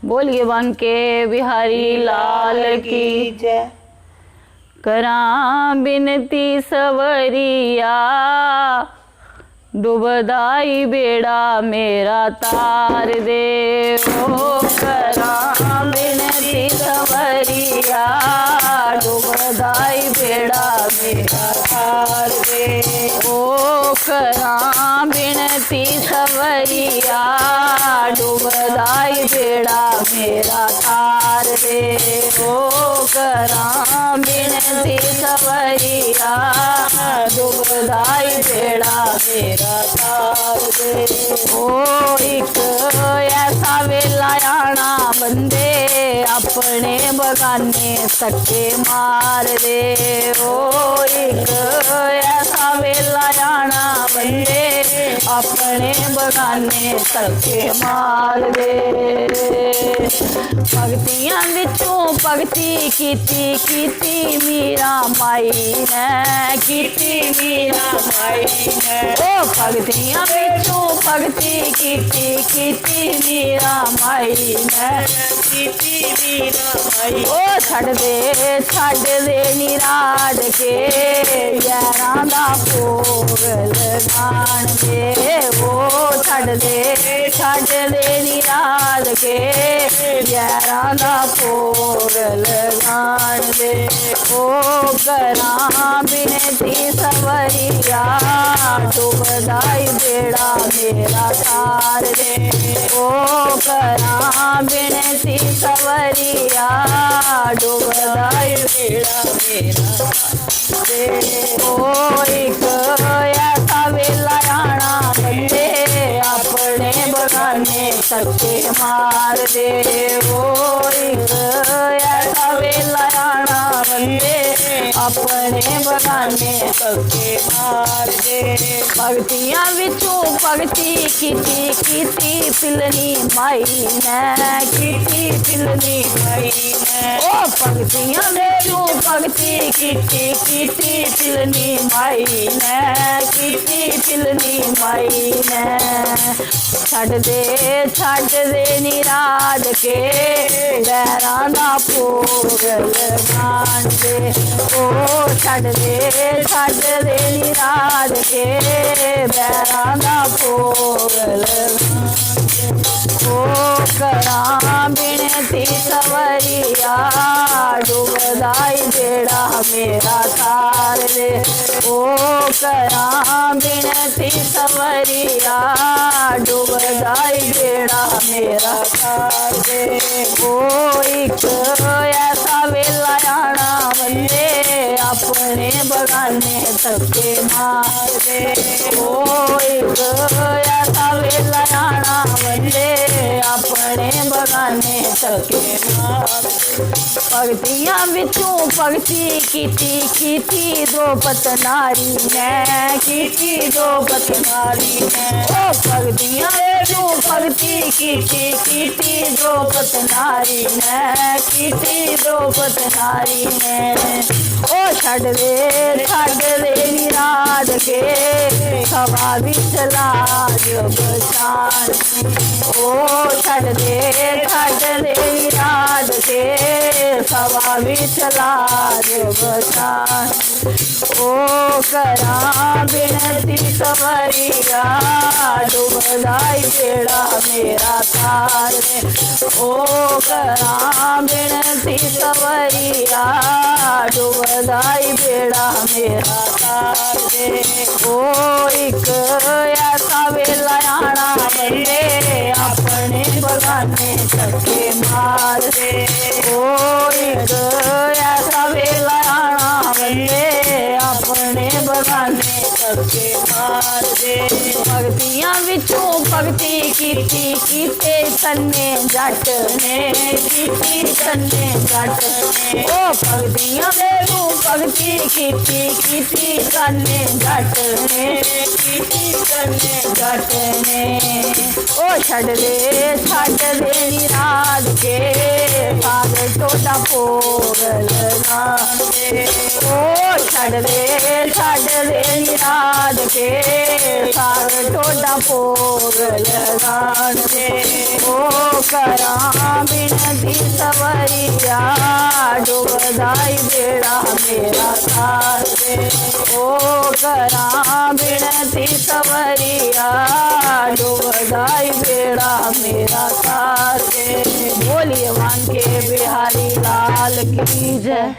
बोलिए बांके बिहारी लाल की जय। करां बिनती सवरिया डूबदाई बेड़ा मेरा तार दे। ओ करां बिनती सवरिया डूबदाई बेड़ा मेरा तार दे। ओ करां बिनती सवरिया डूबदाई बेड़ा मेरा तार दे। ओ करां बिनती सवरिया डूबदाई बेड़ा मेरा तार दे। ओ एक ऐसा वेला आना बंदे अपने बगाने सट्टे मार दे। ओ एक ऐसा वेला आना बंदे अपने बगाने सट्टे मार दे। भगतियां विचों भगती कीती मीरा माई ने कीती मीरा माई ने। ओ भगतियां विचों भगती कीती मीरा माई ने कीती मीरा माई। ओ छड़ दे निराड़ के यारां दा भोग लगाण दे। ओ छड़ दे निराड़ के यारां दा भोग लगाण दे। ओ करां बिनती सवरिया डूबदाई बेड़ा मेरा तार दे। ओ करां बिनती सवरिया डूबदाई बेड़ा मेरा दे। ओ एक ऐसा वेला आना बंदे अपने बगाने सट्टे मार दे। ओ एक ऐसा वेला आना बंदे अपने बगाने सट्टे मार दे। भगतियां विचों भगती कीती पिलनी माई ने कीती पिलनी माई ने। ओ भगतियां विचों भगती कीती पिलनी माई ने कीती पिलनी माई ने। छड़ दे निराद के बैरां दा भोग लगाण दे। ओ छड़ दे निराद के बैरां दा भोग लगाण दे। ओ करां बिनती सवरिया डूबदाई बेड़ा मेरा तार दे। ओ करां बिनती सवरिया डूबदाई बेड़ा मेरा तार दे। ओ एक ऐसा वेला आना बंदे अपने बगाने धक्के मार दे। ओ एक ऐसा वेला आना बंदे अपने बगाने धक्के मार दे। भगतियां विचों भगती कीती द्रौपद नारी ने कीती द्रौपद नारी ने। ओ भगतियां विचों भगती कीती द्रौपद नारी ने कीती द्रौपद नारी ने। ओ छड़ दे निराद के सभा विच लाज बचान। ओ छड़ दे निराद के सभा विच लाज बचान। ओ करां बिनती सवरिया डूबदाई बेड़ा मेरा तार दे। ओ करां बिनती सवरिया डूबदाई बेड़ा मेरा तार दे। ओ एक ऐसा वेला आना बंदे अपने बगाने धक्के मार दे। ओ एक ऐसा वेला आना बंदे अपने बगाने धक्के मार दे। भगतियां विचों भगती कीते तन्ने जट ने कीती तन्ने जट ने। ओ भगतियां विचों भगती कीती तन्ने जट ने कीती तन्ने जट ने। ओ छड़ दे निराद के साग टोटा भोग लगाण दे। ओ छड़ दे निराद के साग टोटा भोग लगाण दे। ओ करां बिनती सवरिया डूबदाई बेड़ा मेरा तार दे। ओ करा बिनती सवरिया डूबदाई बेड़ा मेरा तार दे। बोलिए वांके बिहारी लाल की जय।